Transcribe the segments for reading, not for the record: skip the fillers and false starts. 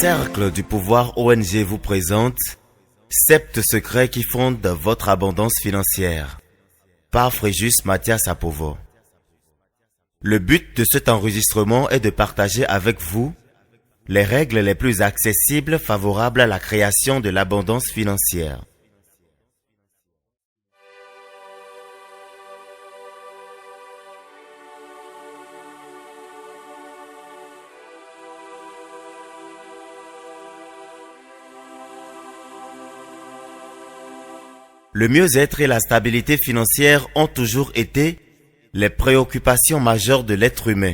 Cercle du pouvoir ONG vous présente 7 secrets qui fondent votre abondance financière par Fréjus Mathias Apovo. Le but de cet enregistrement est de partager avec vous les règles les plus accessibles favorables à la création de l'abondance financière. Le mieux-être et la stabilité financière ont toujours été les préoccupations majeures de l'être humain.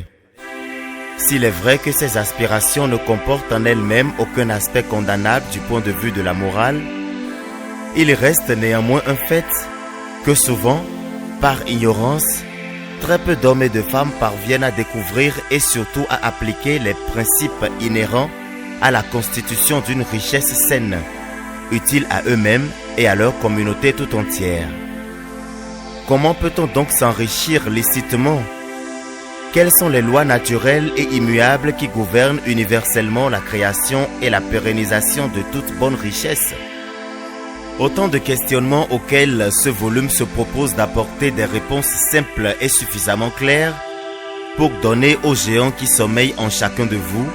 S'il est vrai que ces aspirations ne comportent en elles-mêmes aucun aspect condamnable du point de vue de la morale, il reste néanmoins un fait que souvent, par ignorance, très peu d'hommes et de femmes parviennent à découvrir et surtout à appliquer les principes inhérents à la constitution d'une richesse saine, utile à eux-mêmes et à leur communauté tout entière. Comment peut-on donc s'enrichir licitement? Quelles sont les lois naturelles et immuables qui gouvernent universellement la création et la pérennisation de toute bonne richesse? Autant de questionnements auxquels ce volume se propose d'apporter des réponses simples et suffisamment claires pour donner aux géants qui sommeillent en chacun de vous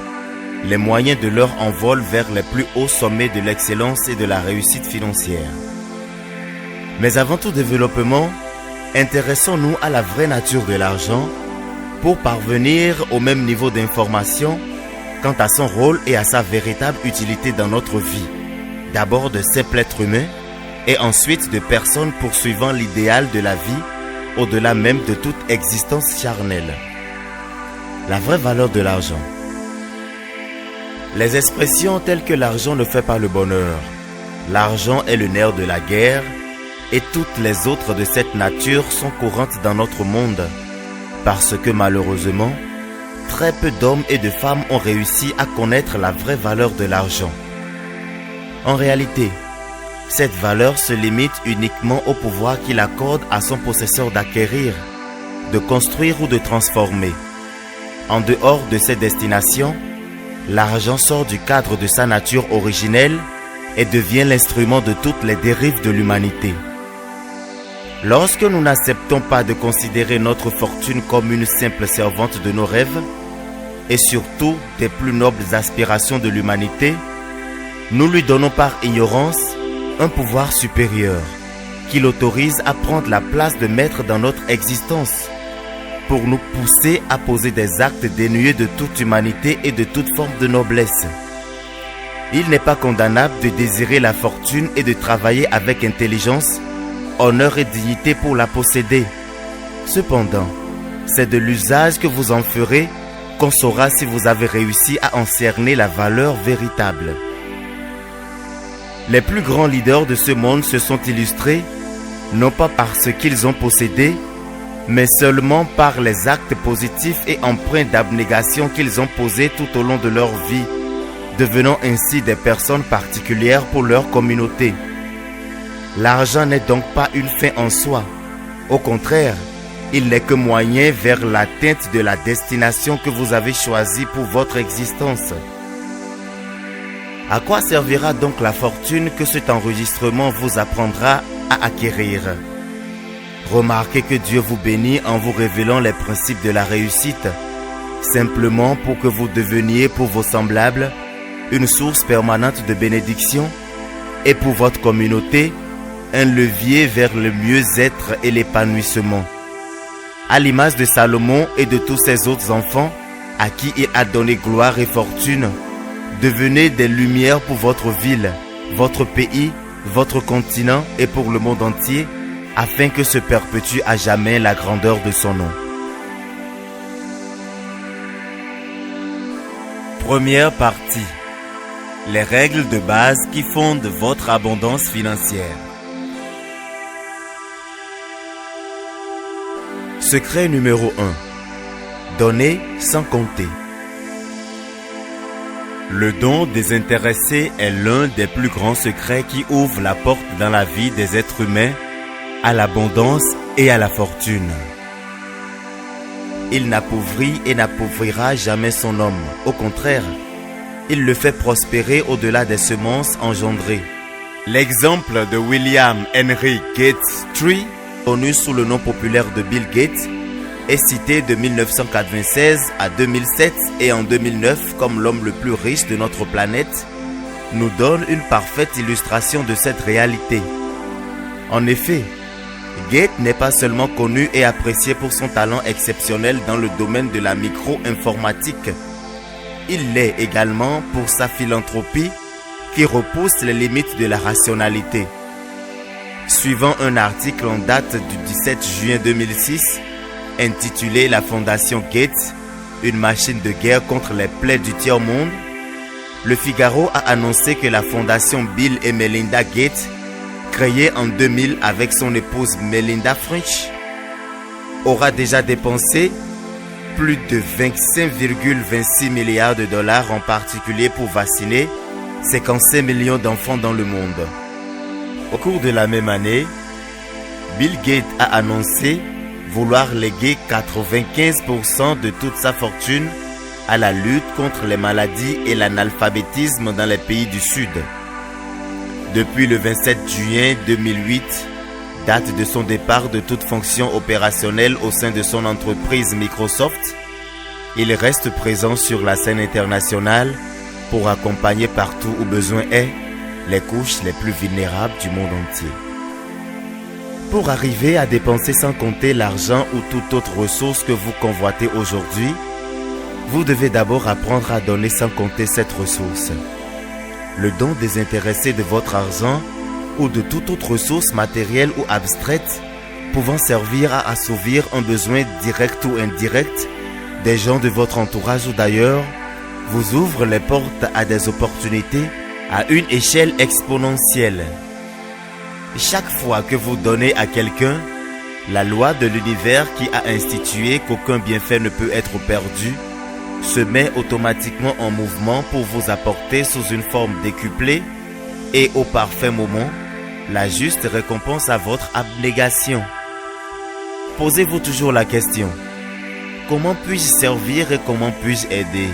les moyens de leur envol vers les plus hauts sommets de l'excellence et de la réussite financière. Mais avant tout développement, intéressons-nous à la vraie nature de l'argent pour parvenir au même niveau d'information quant à son rôle et à sa véritable utilité dans notre vie. D'abord de simples êtres humains et ensuite de personnes poursuivant l'idéal de la vie au-delà même de toute existence charnelle. La vraie valeur de l'argent. Les expressions telles que l'argent ne fait pas le bonheur, l'argent est le nerf de la guerre et toutes les autres de cette nature sont courantes dans notre monde parce que malheureusement, très peu d'hommes et de femmes ont réussi à connaître la vraie valeur de l'argent. En réalité, cette valeur se limite uniquement au pouvoir qu'il accorde à son possesseur d'acquérir, de construire ou de transformer. En dehors de ces destinations, l'argent sort du cadre de sa nature originelle et devient l'instrument de toutes les dérives de l'humanité. Lorsque nous n'acceptons pas de considérer notre fortune comme une simple servante de nos rêves et surtout des plus nobles aspirations de l'humanité, nous lui donnons par ignorance un pouvoir supérieur qui l'autorise à prendre la place de maître dans notre existence pour nous pousser à poser des actes dénués de toute humanité et de toute forme de noblesse. Il n'est pas condamnable de désirer la fortune et de travailler avec intelligence, honneur et dignité pour la posséder. Cependant, c'est de l'usage que vous en ferez qu'on saura si vous avez réussi à en cerner la valeur véritable. Les plus grands leaders de ce monde se sont illustrés, non pas par ce qu'ils ont possédé, mais seulement par les actes positifs et empreints d'abnégation qu'ils ont posés tout au long de leur vie, devenant ainsi des personnes particulières pour leur communauté. L'argent n'est donc pas une fin en soi. Au contraire, il n'est que moyen vers l'atteinte de la destination que vous avez choisie pour votre existence. À quoi servira donc la fortune que cet enregistrement vous apprendra à acquérir? Remarquez que Dieu vous bénit en vous révélant les principes de la réussite, simplement pour que vous deveniez pour vos semblables une source permanente de bénédiction et pour votre communauté un levier vers le mieux-être et l'épanouissement. À l'image de Salomon et de tous ses autres enfants à qui il a donné gloire et fortune, devenez des lumières pour votre ville, votre pays, votre continent et pour le monde entier, afin que se perpétue à jamais la grandeur de son nom. Première partie. Les règles de base qui fondent votre abondance financière. Secret numéro 1. Donner sans compter. Le don désintéressé est l'un des plus grands secrets qui ouvre la porte dans la vie des êtres humains à l'abondance et à la fortune. Il n'appauvrit et n'appauvrira jamais son homme. Au contraire, il le fait prospérer au-delà des semences engendrées. L'exemple de William Henry Gates III, connu sous le nom populaire de Bill Gates, est cité de 1996 à 2007 et en 2009 comme l'homme le plus riche de notre planète, nous donne une parfaite illustration de cette réalité. En effet, Gates n'est pas seulement connu et apprécié pour son talent exceptionnel dans le domaine de la micro-informatique, il l'est également pour sa philanthropie qui repousse les limites de la rationalité. Suivant un article en date du 17 juin 2006, intitulé « La Fondation Gates, une machine de guerre contre les plaies du tiers-monde », Le Figaro a annoncé que la Fondation Bill et Melinda Gates, créée en 2000 avec son épouse Melinda French, aura déjà dépensé plus de 25,26 milliards de dollars en particulier pour vacciner 55 millions d'enfants dans le monde. Au cours de la même année, Bill Gates a annoncé vouloir léguer 95% de toute sa fortune à la lutte contre les maladies et l'analphabétisme dans les pays du Sud. Depuis le 27 juin 2008, date de son départ de toute fonction opérationnelle au sein de son entreprise Microsoft, il reste présent sur la scène internationale pour accompagner partout où besoin est les couches les plus vulnérables du monde entier. Pour arriver à dépenser sans compter l'argent ou toute autre ressource que vous convoitez aujourd'hui, vous devez d'abord apprendre à donner sans compter cette ressource. Le don désintéressé de votre argent ou de toute autre ressource matérielle ou abstraite pouvant servir à assouvir un besoin direct ou indirect des gens de votre entourage ou d'ailleurs, vous ouvre les portes à des opportunités à une échelle exponentielle. Chaque fois que vous donnez à quelqu'un, la loi de l'univers qui a institué qu'aucun bienfait ne peut être perdu se met automatiquement en mouvement pour vous apporter sous une forme décuplée et au parfait moment la juste récompense à votre abnégation. Posez-vous toujours la question: comment puis-je servir et comment puis-je aider?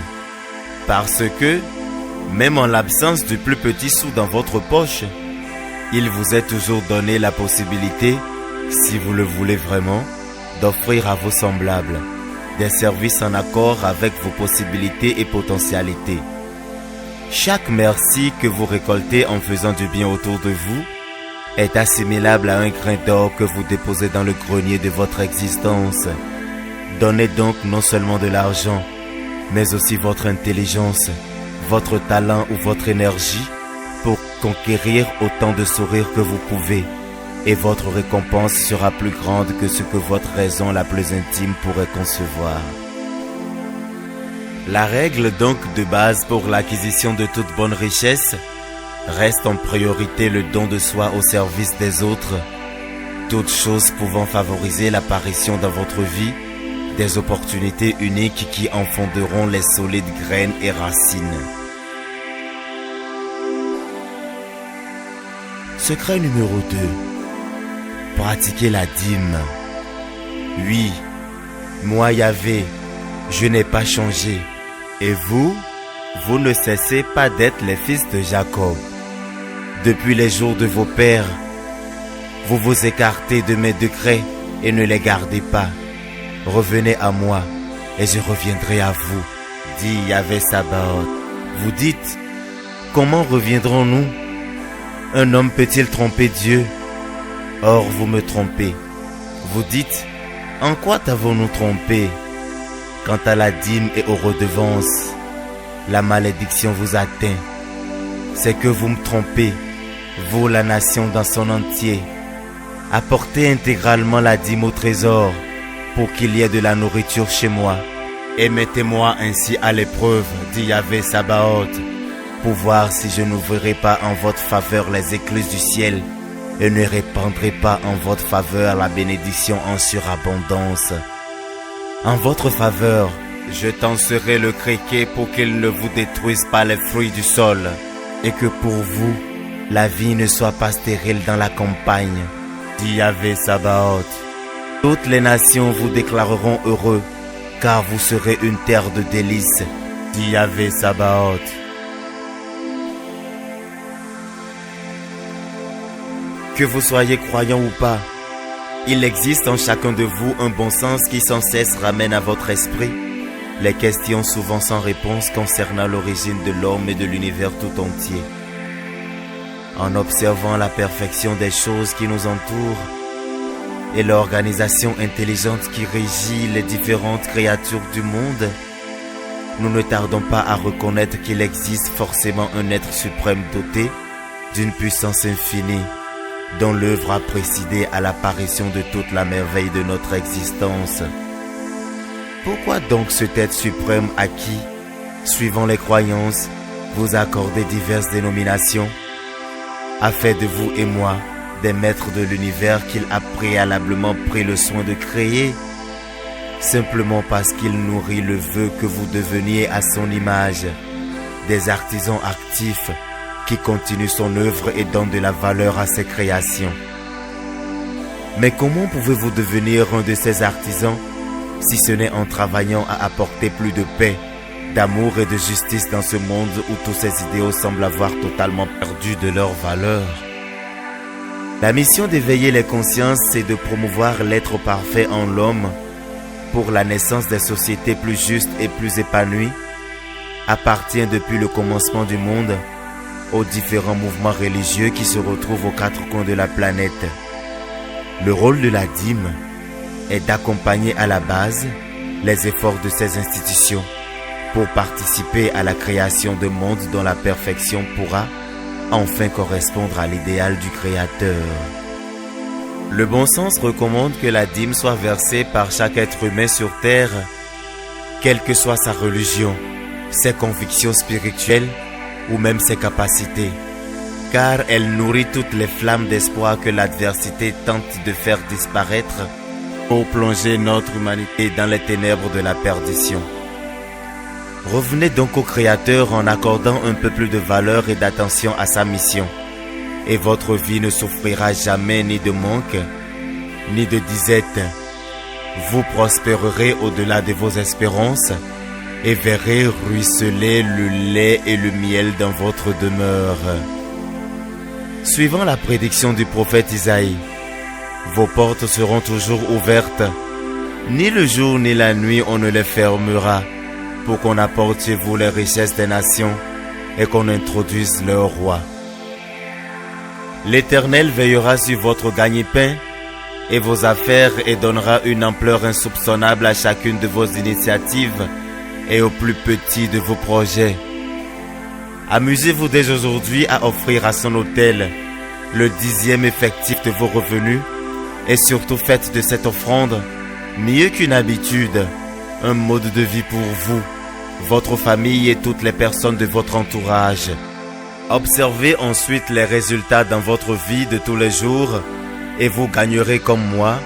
Parce que, même en l'absence du plus petit sou dans votre poche, il vous est toujours donné la possibilité, si vous le voulez vraiment, d'offrir à vos semblables des services en accord avec vos possibilités et potentialités. Chaque merci que vous récoltez en faisant du bien autour de vous est assimilable à un grain d'or que vous déposez dans le grenier de votre existence. Donnez donc non seulement de l'argent, mais aussi votre intelligence, votre talent ou votre énergie pour conquérir autant de sourires que vous pouvez, et votre récompense sera plus grande que ce que votre raison la plus intime pourrait concevoir. La règle donc de base pour l'acquisition de toute bonne richesse reste en priorité le don de soi au service des autres, toutes choses pouvant favoriser l'apparition dans votre vie des opportunités uniques qui enfonderont les solides graines et racines. Secret numéro 2. Pratiquez la dîme. Oui, moi Yahvé, je n'ai pas changé. Et vous, vous ne cessez pas d'être les fils de Jacob. Depuis les jours de vos pères, vous vous écartez de mes décrets et ne les gardez pas. Revenez à moi et je reviendrai à vous, dit Yahvé Sabaoth. Vous dites, comment reviendrons-nous? Un homme peut-il tromper Dieu? Or vous me trompez. Vous dites, en quoi t'avons-nous trompé? Quant à la dîme et aux redevances, la malédiction vous atteint. C'est que vous me trompez, vous la nation dans son entier. Apportez intégralement la dîme au trésor, pour qu'il y ait de la nourriture chez moi. Et mettez-moi ainsi à l'épreuve, dit Yahvé Sabaoth, pour voir si je n'ouvrirai pas en votre faveur les écluses du ciel et ne répandrai pas en votre faveur la bénédiction en surabondance. En votre faveur, je tenserai le criquet pour qu'il ne vous détruise pas les fruits du sol, et que pour vous, la vie ne soit pas stérile dans la campagne, dit Yahvé Sabaoth. Toutes les nations vous déclareront heureux, car vous serez une terre de délices, dit Yahvé Sabaoth. Que vous soyez croyant ou pas, il existe en chacun de vous un bon sens qui sans cesse ramène à votre esprit les questions souvent sans réponse concernant l'origine de l'homme et de l'univers tout entier. En observant la perfection des choses qui nous entourent et l'organisation intelligente qui régit les différentes créatures du monde, nous ne tardons pas à reconnaître qu'il existe forcément un être suprême doté d'une puissance infinie, dont l'œuvre a précédé à l'apparition de toute la merveille de notre existence. Pourquoi donc cet être suprême à qui, suivant les croyances, vous accordez diverses dénominations, a fait de vous et moi des maîtres de l'univers qu'il a préalablement pris le soin de créer, simplement parce qu'il nourrit le vœu que vous deveniez à son image, des artisans actifs qui continuent son œuvre et donnent de la valeur à ses créations. Mais comment pouvez-vous devenir un de ces artisans si ce n'est en travaillant à apporter plus de paix, d'amour et de justice dans ce monde où tous ces idéaux semblent avoir totalement perdu de leur valeur? La mission d'éveiller les consciences, c'est de promouvoir l'être parfait en l'homme pour la naissance des sociétés plus justes et plus épanouies, appartient depuis le commencement du monde aux différents mouvements religieux qui se retrouvent aux quatre coins de la planète. Le rôle de la dîme est d'accompagner à la base les efforts de ces institutions pour participer à la création de mondes dont la perfection pourra enfin correspondre à l'idéal du Créateur. Le bon sens recommande que la dîme soit versée par chaque être humain sur terre, quelle que soit sa religion, ses convictions spirituelles ou même ses capacités, car elle nourrit toutes les flammes d'espoir que l'adversité tente de faire disparaître pour plonger notre humanité dans les ténèbres de la perdition. Revenez donc au Créateur en accordant un peu plus de valeur et d'attention à sa mission, et votre vie ne souffrira jamais ni de manque, ni de disette. Vous prospérerez au-delà de vos espérances et verrez ruisseler le lait et le miel dans votre demeure. Suivant la prédiction du prophète Isaïe, vos portes seront toujours ouvertes. Ni le jour ni la nuit on ne les fermera, pour qu'on apporte chez vous les richesses des nations et qu'on introduise leur roi. L'Éternel veillera sur votre gagne-pain et vos affaires et donnera une ampleur insoupçonnable à chacune de vos initiatives et au plus petit de vos projets. Amusez-vous dès aujourd'hui à offrir à son autel le 10e effectif de vos revenus et surtout faites de cette offrande, mieux qu'une habitude, un mode de vie pour vous, votre famille et toutes les personnes de votre entourage. Observez ensuite les résultats dans votre vie de tous les jours et vous gagnerez comme moi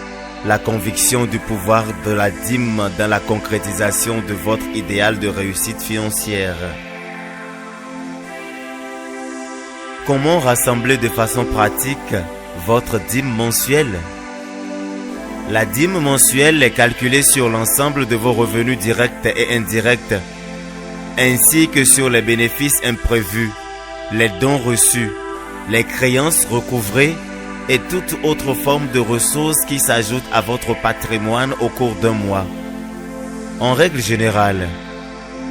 la conviction du pouvoir de la dîme dans la concrétisation de votre idéal de réussite financière. Comment rassembler de façon pratique votre dîme mensuelle? La dîme mensuelle est calculée sur l'ensemble de vos revenus directs et indirects, ainsi que sur les bénéfices imprévus, les dons reçus, les créances recouvrées et toute autre forme de ressources qui s'ajoutent à votre patrimoine au cours d'un mois. En règle générale,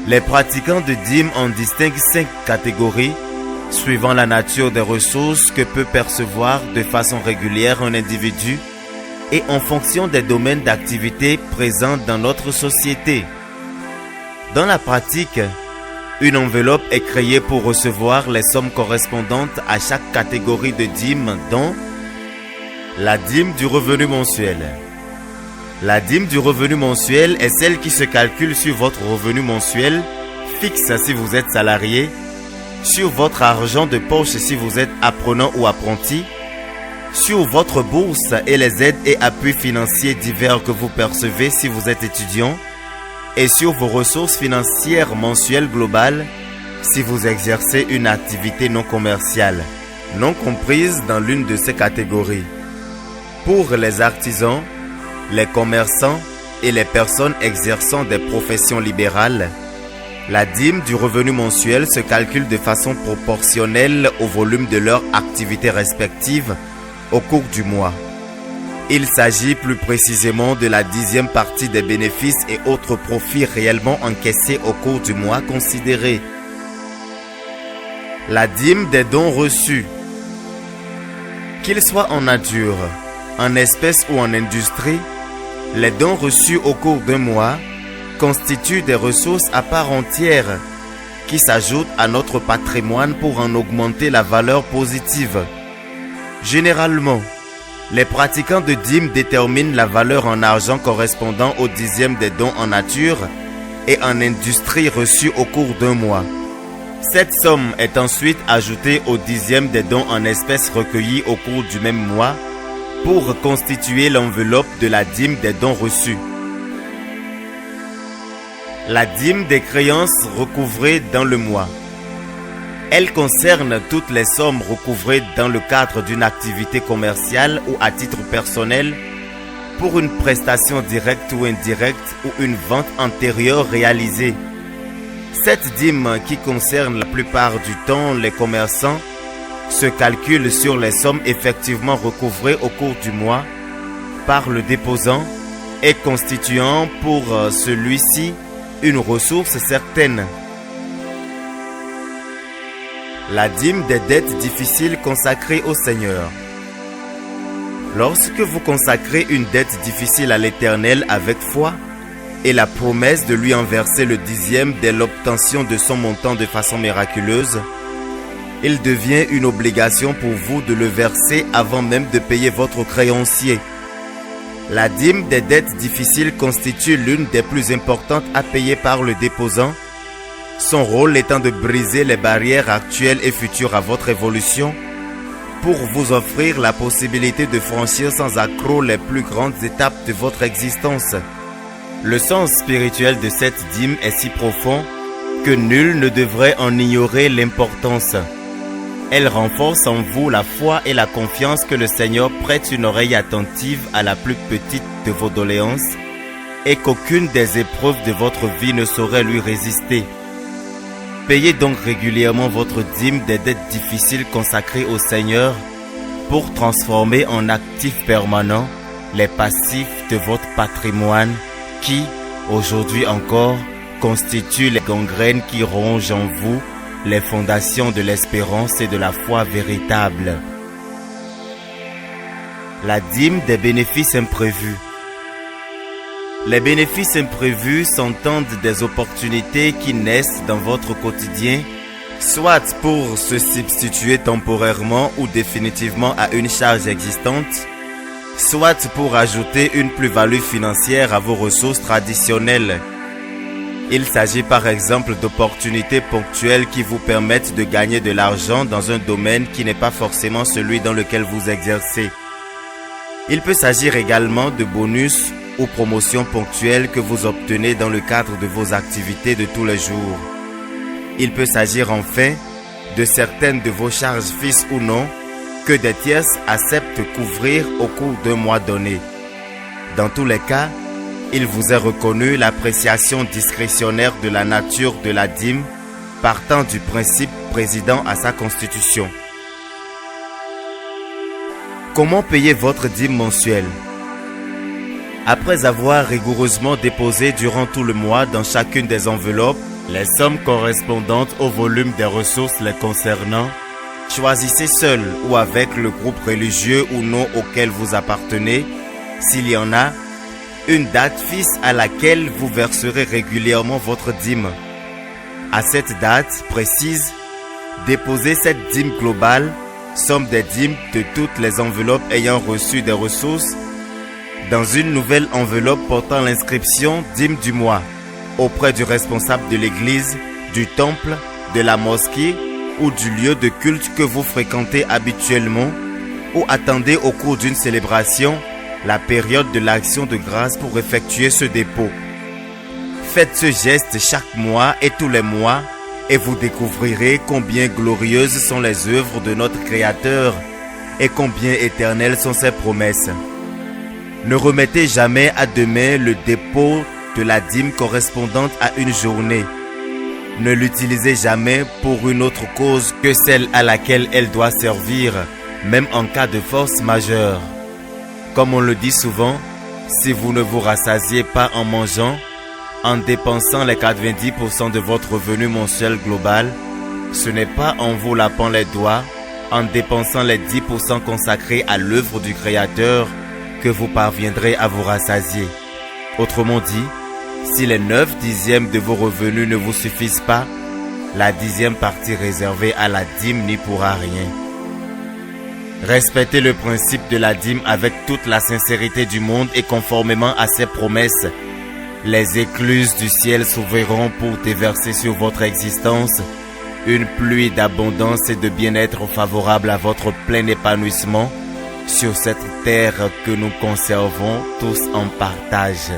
les pratiquants de dîme en distinguent 5 catégories suivant la nature des ressources que peut percevoir de façon régulière un individu et en fonction des domaines d'activité présents dans notre société. Dans la pratique, une enveloppe est créée pour recevoir les sommes correspondantes à chaque catégorie de dîme, dont la dîme du revenu mensuel. La dîme du revenu mensuel est celle qui se calcule sur votre revenu mensuel fixe si vous êtes salarié, sur votre argent de poche si vous êtes apprenant ou apprenti, sur votre bourse et les aides et appuis financiers divers que vous percevez si vous êtes étudiant, et sur vos ressources financières mensuelles globales si vous exercez une activité non commerciale, non comprise dans l'une de ces catégories. Pour les artisans, les commerçants et les personnes exerçant des professions libérales, la dîme du revenu mensuel se calcule de façon proportionnelle au volume de leur activité respective au cours du mois. Il s'agit plus précisément de la 10e partie des bénéfices et autres profits réellement encaissés au cours du mois considéré. La dîme des dons reçus. Qu'ils soient en nature, en espèces ou en industrie, les dons reçus au cours d'un mois constituent des ressources à part entière qui s'ajoutent à notre patrimoine pour en augmenter la valeur positive. Généralement, les pratiquants de dîmes déterminent la valeur en argent correspondant au 10e des dons en nature et en industrie reçus au cours d'un mois. Cette somme est ensuite ajoutée au 10e des dons en espèces recueillis au cours du même mois pour constituer l'enveloppe de la dîme des dons reçus. La dîme des créances recouvrées dans le mois. Elle concerne toutes les sommes recouvrées dans le cadre d'une activité commerciale ou à titre personnel pour une prestation directe ou indirecte ou une vente antérieure réalisée. Cette dîme, qui concerne la plupart du temps les commerçants, se calcule sur les sommes effectivement recouvrées au cours du mois par le déposant et constituant pour celui-ci une ressource certaine. La dîme des dettes difficiles consacrées au Seigneur. Lorsque vous consacrez une dette difficile à l'Éternel avec foi et la promesse de lui en verser le 10e dès l'obtention de son montant de façon miraculeuse, il devient une obligation pour vous de le verser avant même de payer votre créancier. La dîme des dettes difficiles constitue l'une des plus importantes à payer par le déposant, son rôle étant de briser les barrières actuelles et futures à votre évolution pour vous offrir la possibilité de franchir sans accroc les plus grandes étapes de votre existence. Le sens spirituel de cette dîme est si profond que nul ne devrait en ignorer l'importance. Elle renforce en vous la foi et la confiance que le Seigneur prête une oreille attentive à la plus petite de vos doléances et qu'aucune des épreuves de votre vie ne saurait lui résister. Payez donc régulièrement votre dîme des dettes difficiles consacrées au Seigneur pour transformer en actifs permanents les passifs de votre patrimoine qui, aujourd'hui encore, constituent les gangrènes qui rongent en vous les fondations de l'espérance et de la foi véritable. La dîme des bénéfices imprévus. Les bénéfices imprévus s'entendent des opportunités qui naissent dans votre quotidien, soit pour se substituer temporairement ou définitivement à une charge existante, soit pour ajouter une plus-value financière à vos ressources traditionnelles. Il s'agit par exemple d'opportunités ponctuelles qui vous permettent de gagner de l'argent dans un domaine qui n'est pas forcément celui dans lequel vous exercez. Il peut s'agir également de bonus ou promotions ponctuelles que vous obtenez dans le cadre de vos activités de tous les jours. Il peut s'agir enfin de certaines de vos charges fixes ou non que des tierces acceptent couvrir au cours d'un mois donné. Dans tous les cas, il vous est reconnu l'appréciation discrétionnaire de la nature de la dîme partant du principe président à sa constitution. Comment payer votre dîme mensuelle? Après avoir rigoureusement déposé durant tout le mois dans chacune des enveloppes les sommes correspondantes au volume des ressources les concernant, choisissez seul ou avec le groupe religieux ou non auquel vous appartenez, s'il y en a, une date fixe à laquelle vous verserez régulièrement votre dîme. À cette date précise, déposez cette dîme globale, somme des dîmes de toutes les enveloppes ayant reçu des ressources, dans une nouvelle enveloppe portant l'inscription dîme du mois, auprès du responsable de l'église, du temple, de la mosquée ou du lieu de culte que vous fréquentez habituellement ou attendez au cours d'une célébration la période de l'action de grâce pour effectuer ce dépôt. Faites ce geste chaque mois et tous les mois et vous découvrirez combien glorieuses sont les œuvres de notre Créateur et combien éternelles sont ses promesses. Ne remettez jamais à demain le dépôt de la dîme correspondante à une journée. Ne l'utilisez jamais pour une autre cause que celle à laquelle elle doit servir, même en cas de force majeure. Comme on le dit souvent, si vous ne vous rassasiez pas en mangeant, en dépensant les 90% de votre revenu mensuel global, ce n'est pas en vous lapant les doigts, en dépensant les 10% consacrés à l'œuvre du Créateur, que vous parviendrez à vous rassasier. Autrement dit, si les 9/10 de vos revenus ne vous suffisent pas, la 10e partie réservée à la dîme n'y pourra rien. Respectez le principe de la dîme avec toute la sincérité du monde et conformément à ses promesses. Les écluses du ciel s'ouvriront pour déverser sur votre existence une pluie d'abondance et de bien-être favorable à votre plein épanouissement sur cette terre que nous conservons tous en partage.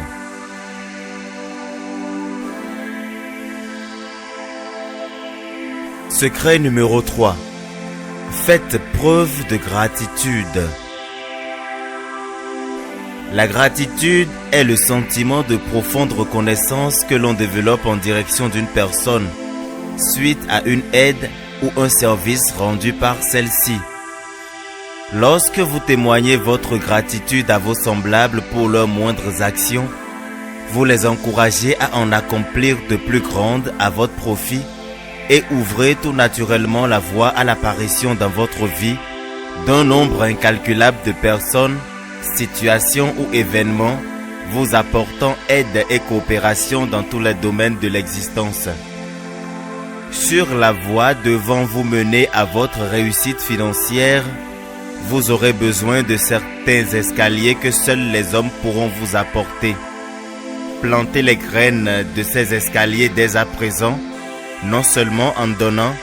Secret numéro 3. Faites preuve de gratitude. La gratitude est le sentiment de profonde reconnaissance que l'on développe en direction d'une personne, suite à une aide ou un service rendu par celle-ci. Lorsque vous témoignez votre gratitude à vos semblables pour leurs moindres actions, vous les encouragez à en accomplir de plus grandes à votre profit et ouvrez tout naturellement la voie à l'apparition dans votre vie d'un nombre incalculable de personnes, situations ou événements vous apportant aide et coopération dans tous les domaines de l'existence. Sur la voie devant vous mener à votre réussite financière, vous aurez besoin de certains escaliers que seuls les hommes pourront vous apporter. Plantez les graines de ces escaliers dès à présent, non seulement en donnant,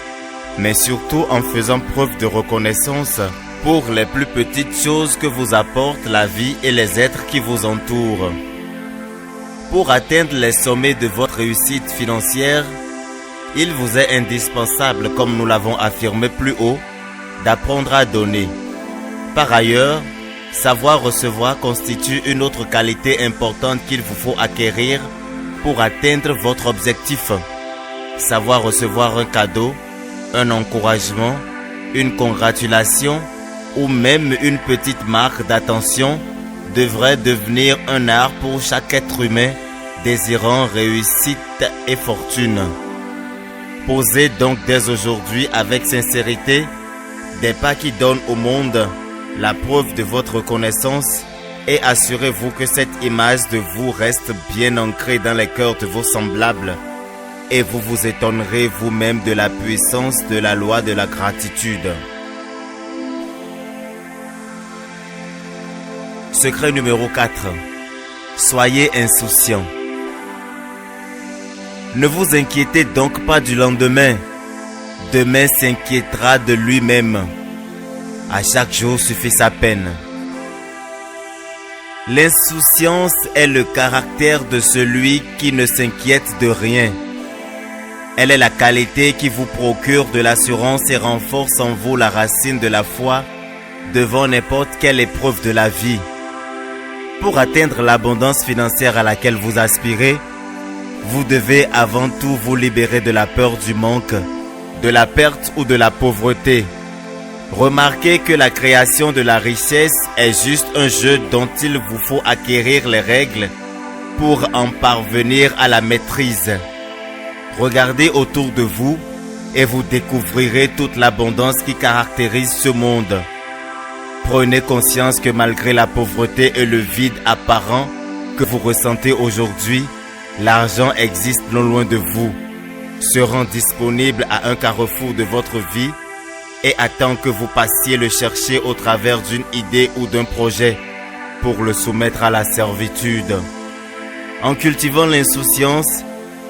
mais surtout en faisant preuve de reconnaissance pour les plus petites choses que vous apportent la vie et les êtres qui vous entourent. Pour atteindre les sommets de votre réussite financière, il vous est indispensable, comme nous l'avons affirmé plus haut, d'apprendre à donner. Par ailleurs, savoir recevoir constitue une autre qualité importante qu'il vous faut acquérir pour atteindre votre objectif. Savoir recevoir un cadeau, un encouragement, une congratulation ou même une petite marque d'attention devrait devenir un art pour chaque être humain désirant réussite et fortune. Posez donc dès aujourd'hui avec sincérité des pas qui donnent au monde la preuve de votre reconnaissance et assurez-vous que cette image de vous reste bien ancrée dans les cœurs de vos semblables et vous vous étonnerez vous-même de la puissance de la loi de la gratitude. Secret numéro 4. Soyez insouciant. Ne vous inquiétez donc pas du lendemain. Demain s'inquiétera de lui-même. À chaque jour suffit sa peine. L'insouciance est le caractère de celui qui ne s'inquiète de rien. Elle est la qualité qui vous procure de l'assurance et renforce en vous la racine de la foi devant n'importe quelle épreuve de la vie. Pour atteindre l'abondance financière à laquelle vous aspirez, vous devez avant tout vous libérer de la peur du manque, de la perte ou de la pauvreté. Remarquez que la création de la richesse est juste un jeu dont il vous faut acquérir les règles pour en parvenir à la maîtrise. Regardez autour de vous et vous découvrirez toute l'abondance qui caractérise ce monde. Prenez conscience que malgré la pauvreté et le vide apparent que vous ressentez aujourd'hui, l'argent existe non loin de vous, se rend disponible à un carrefour de votre vie et attend que vous passiez le chercher au travers d'une idée ou d'un projet pour le soumettre à la servitude. En cultivant l'insouciance,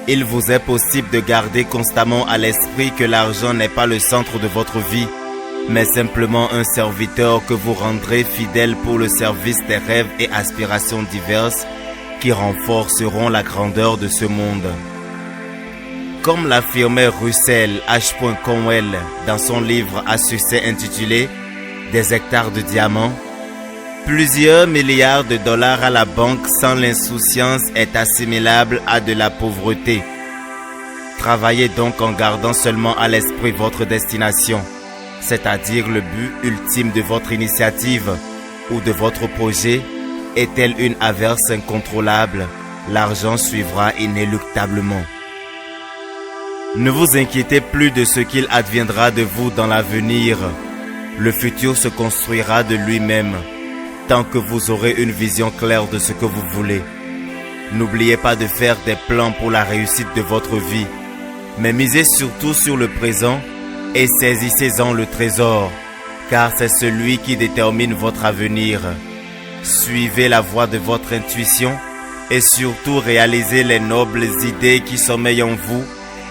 il vous est possible de garder constamment à l'esprit que l'argent n'est pas le centre de votre vie, mais simplement un serviteur que vous rendrez fidèle pour le service des rêves et aspirations diverses qui renforceront la grandeur de ce monde. Comme l'affirmait Russell H. Conwell dans son livre à succès intitulé « Des hectares de diamants », plusieurs milliards de dollars à la banque sans l'insouciance est assimilable à de la pauvreté. Travaillez donc en gardant seulement à l'esprit votre destination, c'est-à-dire le but ultime de votre initiative ou de votre projet, est telle une averse incontrôlable, l'argent suivra inéluctablement. Ne vous inquiétez plus de ce qu'il adviendra de vous dans l'avenir. Le futur se construira de lui-même, tant que vous aurez une vision claire de ce que vous voulez. N'oubliez pas de faire des plans pour la réussite de votre vie, mais misez surtout sur le présent et saisissez-en le trésor, car c'est celui qui détermine votre avenir. Suivez la voie de votre intuition et surtout réalisez les nobles idées qui sommeillent en vous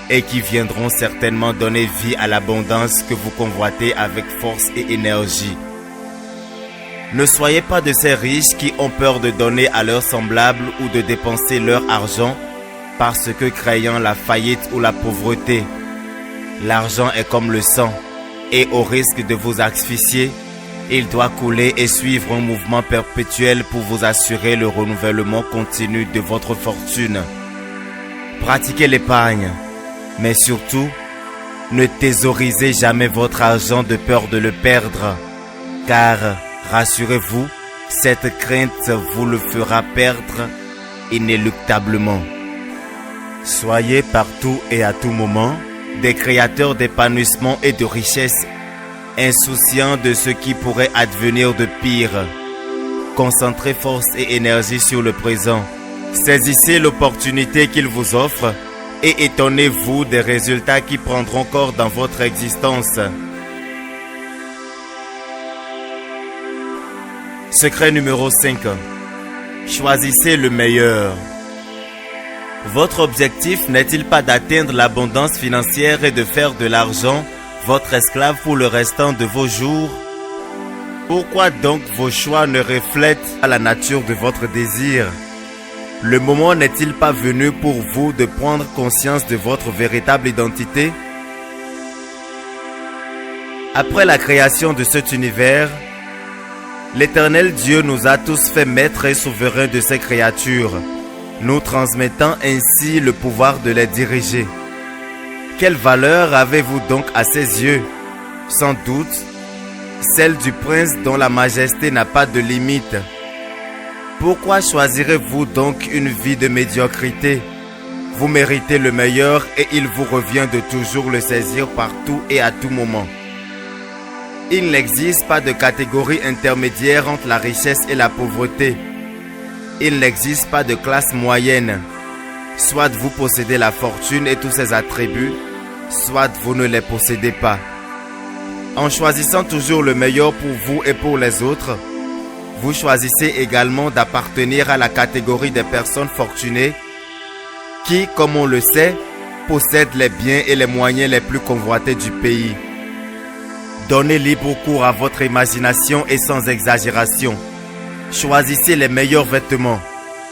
et qui viendront certainement donner vie à l'abondance que vous convoitez avec force et énergie. Ne soyez pas de ces riches qui ont peur de donner à leurs semblables ou de dépenser leur argent parce que craignant la faillite ou la pauvreté. L'argent est comme le sang et au risque de vous asphyxier, il doit couler et suivre un mouvement perpétuel pour vous assurer le renouvellement continu de votre fortune. Pratiquez l'épargne, mais surtout, ne thésaurisez jamais votre argent de peur de le perdre, car, rassurez-vous, cette crainte vous le fera perdre inéluctablement. Soyez partout et à tout moment des créateurs d'épanouissement et de richesse, insouciants de ce qui pourrait advenir de pire. Concentrez force et énergie sur le présent. Saisissez l'opportunité qu'il vous offre et étonnez-vous des résultats qui prendront corps dans votre existence. Secret numéro 5. Choisissez le meilleur. Votre objectif n'est-il pas d'atteindre l'abondance financière et de faire de l'argent votre esclave pour le restant de vos jours? Pourquoi donc vos choix ne reflètent pas la nature de votre désir? Le moment n'est-il pas venu pour vous de prendre conscience de votre véritable identité? Après la création de cet univers, l'Éternel Dieu nous a tous fait maîtres et souverains de ces créatures, nous transmettant ainsi le pouvoir de les diriger. Quelle valeur avez-vous donc à ses yeux? Sans doute, celle du prince dont la majesté n'a pas de limite. Pourquoi choisirez-vous donc une vie de médiocrité? Vous méritez le meilleur et il vous revient de toujours le saisir partout et à tout moment. Il n'existe pas de catégorie intermédiaire entre la richesse et la pauvreté. Il n'existe pas de classe moyenne. Soit vous possédez la fortune et tous ses attributs, soit vous ne les possédez pas. En choisissant toujours le meilleur pour vous et pour les autres, vous choisissez également d'appartenir à la catégorie des personnes fortunées qui, comme on le sait, possèdent les biens et les moyens les plus convoités du pays. Donnez libre cours à votre imagination et sans exagération. Choisissez les meilleurs vêtements,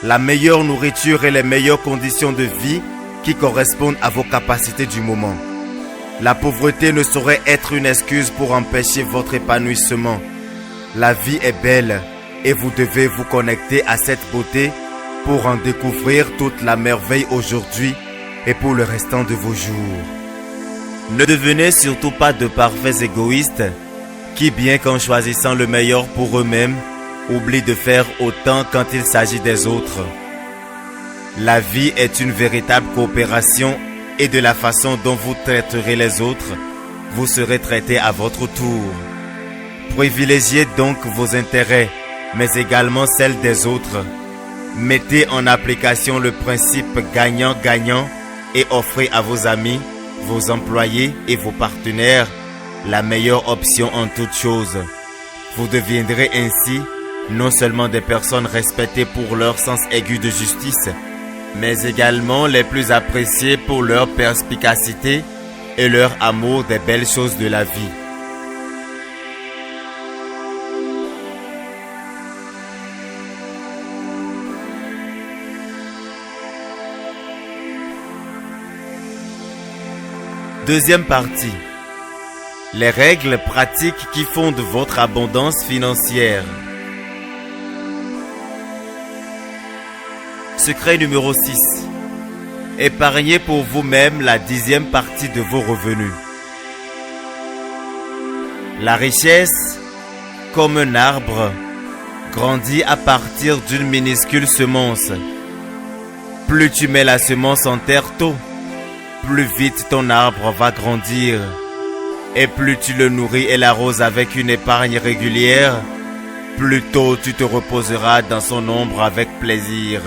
la meilleure nourriture et les meilleures conditions de vie qui correspondent à vos capacités du moment. La pauvreté ne saurait être une excuse pour empêcher votre épanouissement. La vie est belle et vous devez vous connecter à cette beauté pour en découvrir toute la merveille aujourd'hui et pour le restant de vos jours. Ne devenez surtout pas de parfaits égoïstes qui, bien qu'en choisissant le meilleur pour eux-mêmes, oublient de faire autant quand il s'agit des autres. La vie est une véritable coopération et de la façon dont vous traiterez les autres, vous serez traité à votre tour. Privilégiez donc vos intérêts, mais également celles des autres. Mettez en application le principe gagnant-gagnant et offrez à vos amis, vos employés et vos partenaires la meilleure option en toutes choses. Vous deviendrez ainsi non seulement des personnes respectées pour leur sens aigu de justice, mais également les plus appréciées pour leur perspicacité et leur amour des belles choses de la vie. Deuxième partie. Les règles pratiques qui fondent votre abondance financière. Secret numéro 6. Épargnez pour vous-même la 10e partie de vos revenus. La richesse, comme un arbre, grandit à partir d'une minuscule semence. Plus tu mets la semence en terre tôt, plus vite ton arbre va grandir. Et plus tu le nourris et l'arroses avec une épargne régulière, plus tôt tu te reposeras dans son ombre avec plaisir.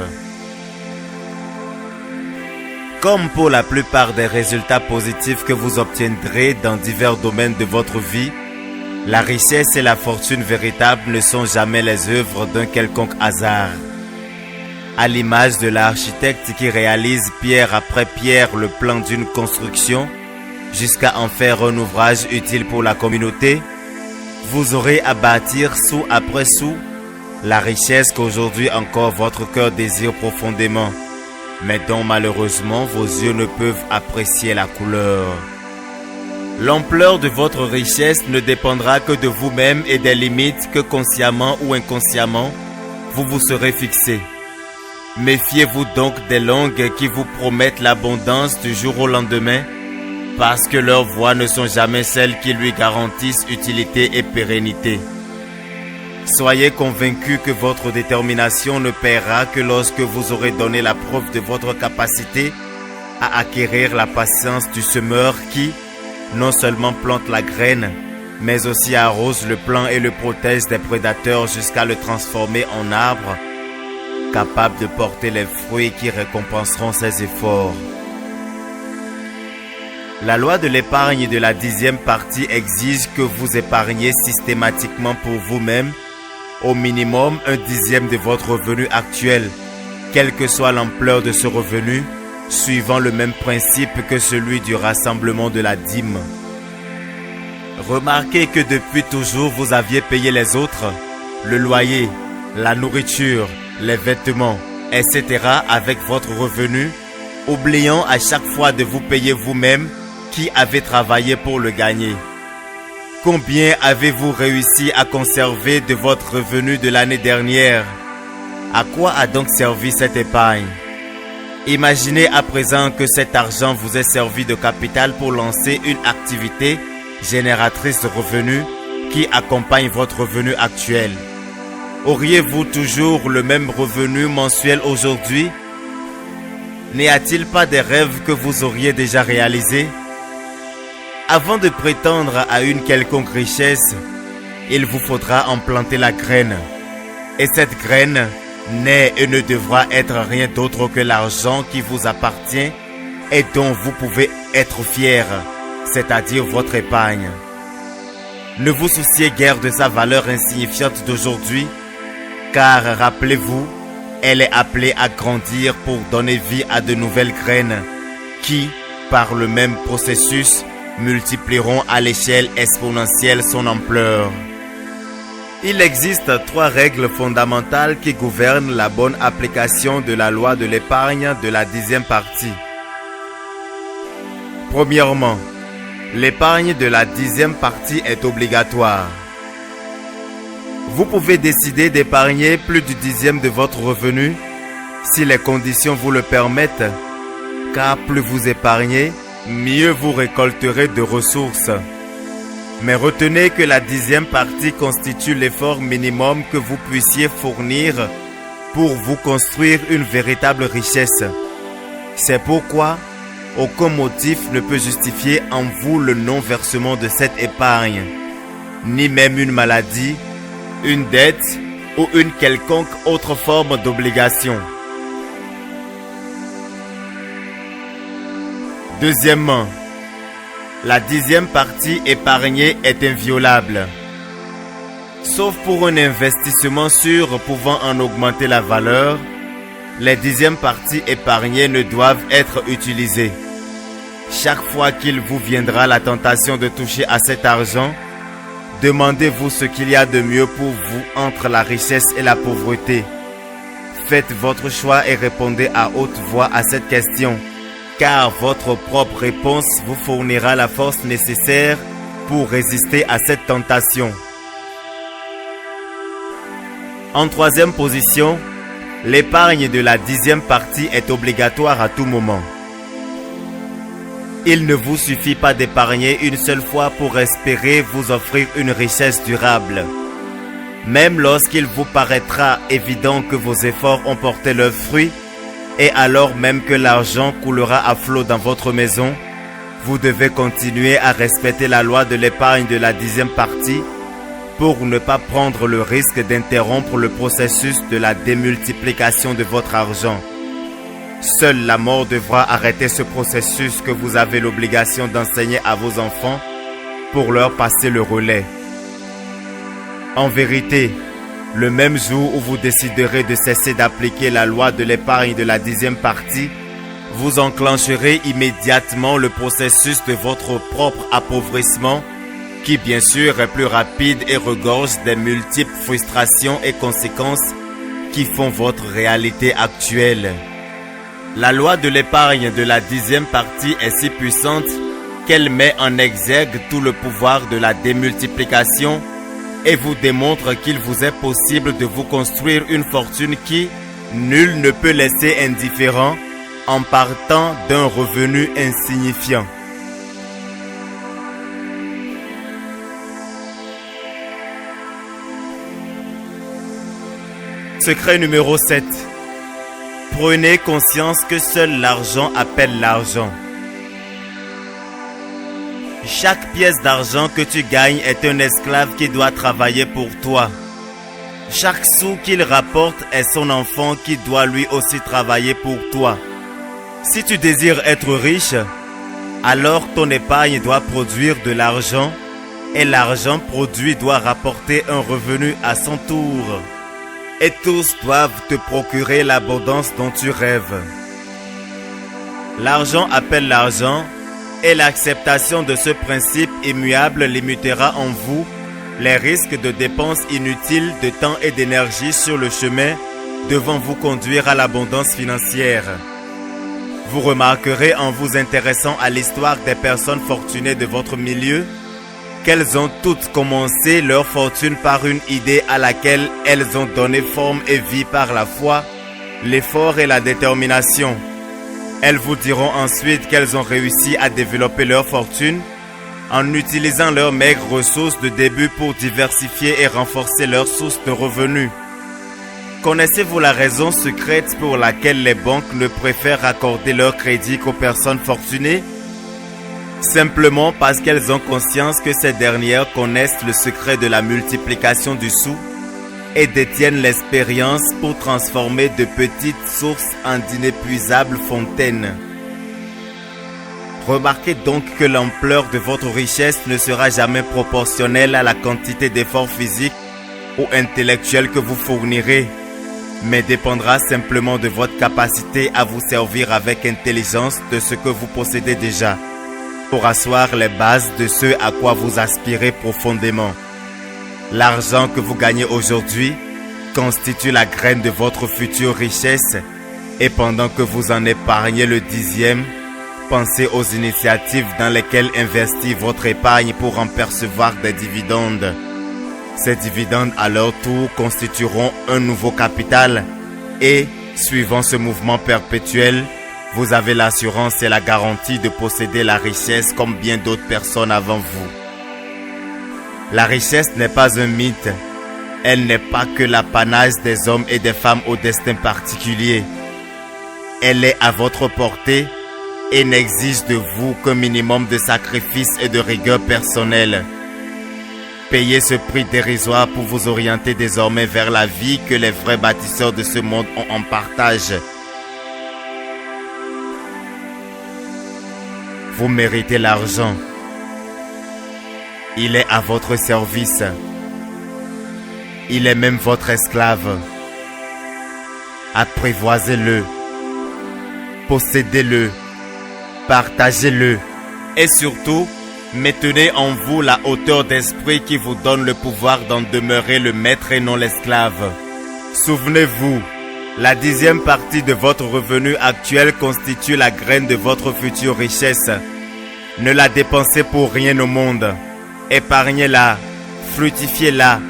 Comme pour la plupart des résultats positifs que vous obtiendrez dans divers domaines de votre vie, la richesse et la fortune véritable ne sont jamais les œuvres d'un quelconque hasard. À l'image de l'architecte qui réalise pierre après pierre le plan d'une construction, jusqu'à en faire un ouvrage utile pour la communauté, vous aurez à bâtir sou après sou la richesse qu'aujourd'hui encore votre cœur désire profondément, mais dont malheureusement vos yeux ne peuvent apprécier la couleur. L'ampleur de votre richesse ne dépendra que de vous-même et des limites que consciemment ou inconsciemment, vous vous serez fixés. Méfiez-vous donc des langues qui vous promettent l'abondance du jour au lendemain, parce que leurs voix ne sont jamais celles qui lui garantissent utilité et pérennité. Soyez convaincus que votre détermination ne paiera que lorsque vous aurez donné la preuve de votre capacité à acquérir la patience du semeur qui, non seulement plante la graine, mais aussi arrose le plant et le protège des prédateurs jusqu'à le transformer en arbre, capable de porter les fruits qui récompenseront ses efforts. La loi de l'épargne de la 10e partie exige que vous épargniez systématiquement pour vous-même au minimum 1/10 de votre revenu actuel, quelle que soit l'ampleur de ce revenu, suivant le même principe que celui du rassemblement de la dîme. Remarquez que depuis toujours vous aviez payé les autres, le loyer, la nourriture, les vêtements, etc. avec votre revenu, oubliant à chaque fois de vous payer vous-même qui avez travaillé pour le gagner. Combien avez-vous réussi à conserver de votre revenu de l'année dernière? À quoi a donc servi cette épargne? Imaginez à présent que cet argent vous ait servi de capital pour lancer une activité génératrice de revenus qui accompagne votre revenu actuel. Auriez-vous toujours le même revenu mensuel aujourd'hui? N'y a-t-il pas des rêves que vous auriez déjà réalisés? Avant de prétendre à une quelconque richesse, il vous faudra en planter la graine. Et cette graine n'est et ne devra être rien d'autre que l'argent qui vous appartient et dont vous pouvez être fier, c'est-à-dire votre épargne. Ne vous souciez guère de sa valeur insignifiante d'aujourd'hui, car rappelez-vous, elle est appelée à grandir pour donner vie à de nouvelles graines qui, par le même processus, multiplieront à l'échelle exponentielle son ampleur. Il existe 3 règles fondamentales qui gouvernent la bonne application de la loi de l'épargne de la 10e partie. Premièrement, l'épargne de la 10e partie est obligatoire. Vous pouvez décider d'épargner plus du 10e de votre revenu si les conditions vous le permettent, car plus vous épargnez, mieux vous récolterez de ressources. Mais retenez que la 10e partie constitue l'effort minimum que vous puissiez fournir pour vous construire une véritable richesse. C'est pourquoi aucun motif ne peut justifier en vous le non-versement de cette épargne, ni même une maladie, une dette ou une quelconque autre forme d'obligation. Deuxièmement, la 10e partie épargnée est inviolable. Sauf pour un investissement sûr pouvant en augmenter la valeur, les 10e parties épargnées ne doivent être utilisées. Chaque fois qu'il vous viendra la tentation de toucher à cet argent, demandez-vous ce qu'il y a de mieux pour vous entre la richesse et la pauvreté. Faites votre choix et répondez à haute voix à cette question, car votre propre réponse vous fournira la force nécessaire pour résister à cette tentation. En 3e position, l'épargne de la 10e partie est obligatoire à tout moment. Il ne vous suffit pas d'épargner une seule fois pour espérer vous offrir une richesse durable. Même lorsqu'il vous paraîtra évident que vos efforts ont porté leurs fruits, et alors même que l'argent coulera à flot dans votre maison, vous devez continuer à respecter la loi de l'épargne de la 10e partie pour ne pas prendre le risque d'interrompre le processus de la démultiplication de votre argent. Seule la mort devra arrêter ce processus que vous avez l'obligation d'enseigner à vos enfants pour leur passer le relais. En vérité, le même jour où vous déciderez de cesser d'appliquer la loi de l'épargne de la 10e partie, vous enclencherez immédiatement le processus de votre propre appauvrissement qui bien sûr est plus rapide et regorge des multiples frustrations et conséquences qui font votre réalité actuelle. La loi de l'épargne de la 10e partie est si puissante qu'elle met en exergue tout le pouvoir de la démultiplication et vous démontre qu'il vous est possible de vous construire une fortune qui, nul ne peut laisser indifférent en partant d'un revenu insignifiant. Secret numéro 7. Prenez conscience que seul l'argent appelle l'argent. Chaque pièce d'argent que tu gagnes est un esclave qui doit travailler pour toi. Chaque sou qu'il rapporte est son enfant qui doit lui aussi travailler pour toi. Si tu désires être riche, alors ton épargne doit produire de l'argent et l'argent produit doit rapporter un revenu à son tour. Et tous doivent te procurer l'abondance dont tu rêves. L'argent appelle l'argent et l'acceptation de ce principe immuable limitera en vous les risques de dépenses inutiles de temps et d'énergie sur le chemin devant vous conduire à l'abondance financière. Vous remarquerez en vous intéressant à l'histoire des personnes fortunées de votre milieu qu'elles ont toutes commencé leur fortune par une idée à laquelle elles ont donné forme et vie par la foi, l'effort et la détermination. Elles vous diront ensuite qu'elles ont réussi à développer leur fortune en utilisant leurs maigres ressources de début pour diversifier et renforcer leurs sources de revenus. Connaissez-vous la raison secrète pour laquelle les banques ne préfèrent accorder leur crédit qu'aux personnes fortunées? Simplement parce qu'elles ont conscience que ces dernières connaissent le secret de la multiplication du sou et détiennent l'expérience pour transformer de petites sources en d'inépuisables fontaines. Remarquez donc que l'ampleur de votre richesse ne sera jamais proportionnelle à la quantité d'efforts physiques ou intellectuels que vous fournirez, mais dépendra simplement de votre capacité à vous servir avec intelligence de ce que vous possédez déjà, pour asseoir les bases de ce à quoi vous aspirez profondément. L'argent que vous gagnez aujourd'hui constitue la graine de votre future richesse et pendant que vous en épargnez le 10e, pensez aux initiatives dans lesquelles investir votre épargne pour en percevoir des dividendes. Ces dividendes à leur tour constitueront un nouveau capital et, suivant ce mouvement perpétuel, vous avez l'assurance et la garantie de posséder la richesse comme bien d'autres personnes avant vous. La richesse n'est pas un mythe. Elle n'est pas que l'apanage des hommes et des femmes au destin particulier. Elle est à votre portée et n'exige de vous qu'un minimum de sacrifice et de rigueur personnelle. Payez ce prix dérisoire pour vous orienter désormais vers la vie que les vrais bâtisseurs de ce monde ont en partage. Vous méritez l'argent. Il est à votre service. Il est même votre esclave. Apprivoisez-le. Possédez-le. Partagez-le. Et surtout, maintenez en vous la hauteur d'esprit qui vous donne le pouvoir d'en demeurer le maître et non l'esclave. Souvenez-vous, la 10e partie de votre revenu actuel constitue la graine de votre future richesse. Ne la dépensez pour rien au monde. Épargnez-la, fructifiez-la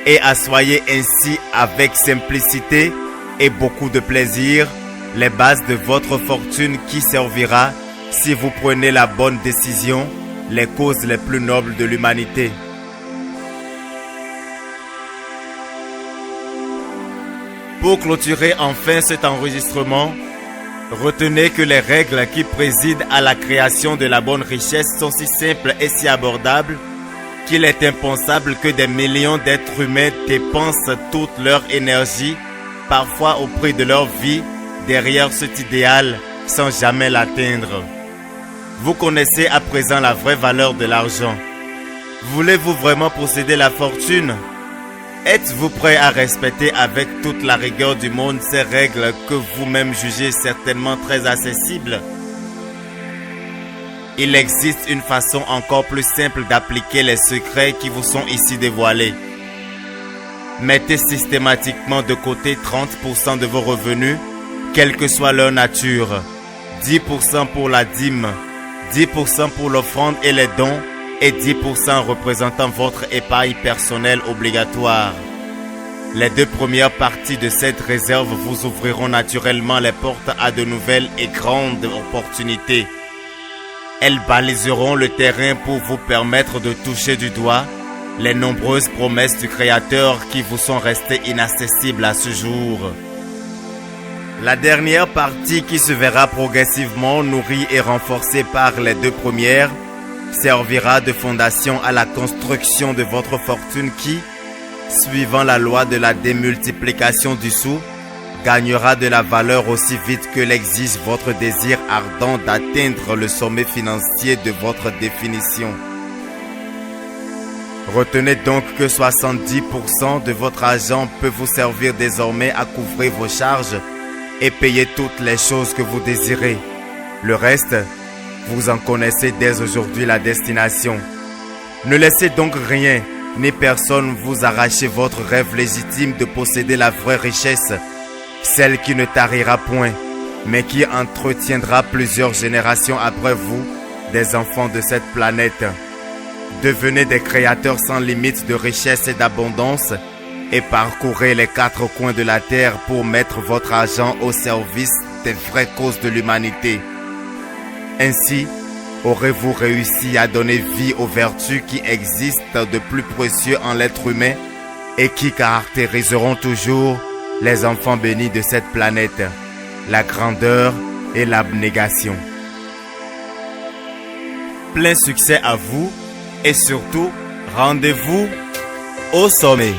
et assoyez ainsi avec simplicité et beaucoup de plaisir les bases de votre fortune qui servira si vous prenez la bonne décision, les causes les plus nobles de l'humanité. Pour clôturer enfin cet enregistrement, retenez que les règles qui président à la création de la bonne richesse sont si simples et si abordables qu'il est impensable que des millions d'êtres humains dépensent toute leur énergie, parfois au prix de leur vie, derrière cet idéal sans jamais l'atteindre. Vous connaissez à présent la vraie valeur de l'argent. Voulez-vous vraiment posséder la fortune? Êtes-vous prêt à respecter avec toute la rigueur du monde ces règles que vous-même jugez certainement très accessibles? Il existe une façon encore plus simple d'appliquer les secrets qui vous sont ici dévoilés. Mettez systématiquement de côté 30% de vos revenus, quelle que soit leur nature. 10% pour la dîme, 10% pour l'offrande et les dons, et 10% représentant votre épargne personnelle obligatoire. Les deux premières parties de cette réserve vous ouvriront naturellement les portes à de nouvelles et grandes opportunités. Elles baliseront le terrain pour vous permettre de toucher du doigt les nombreuses promesses du Créateur qui vous sont restées inaccessibles à ce jour. La dernière partie, qui se verra progressivement nourrie et renforcée par les deux premières, servira de fondation à la construction de votre fortune qui, suivant la loi de la démultiplication du sou, gagnera de la valeur aussi vite que l'exige votre désir ardent d'atteindre le sommet financier de votre définition. Retenez donc que 70% de votre argent peut vous servir désormais à couvrir vos charges et payer toutes les choses que vous désirez. Le reste, vous en connaissez dès aujourd'hui la destination. Ne laissez donc rien ni personne vous arracher votre rêve légitime de posséder la vraie richesse, celle qui ne tarira point, mais qui entretiendra plusieurs générations après vous, des enfants de cette planète. Devenez des créateurs sans limite de richesse et d'abondance et parcourez les quatre coins de la terre pour mettre votre argent au service des vraies causes de l'humanité. Ainsi, aurez-vous réussi à donner vie aux vertus qui existent de plus précieux en l'être humain et qui caractériseront toujours les enfants bénis de cette planète, la grandeur et l'abnégation. Plein succès à vous et surtout, rendez-vous au sommet.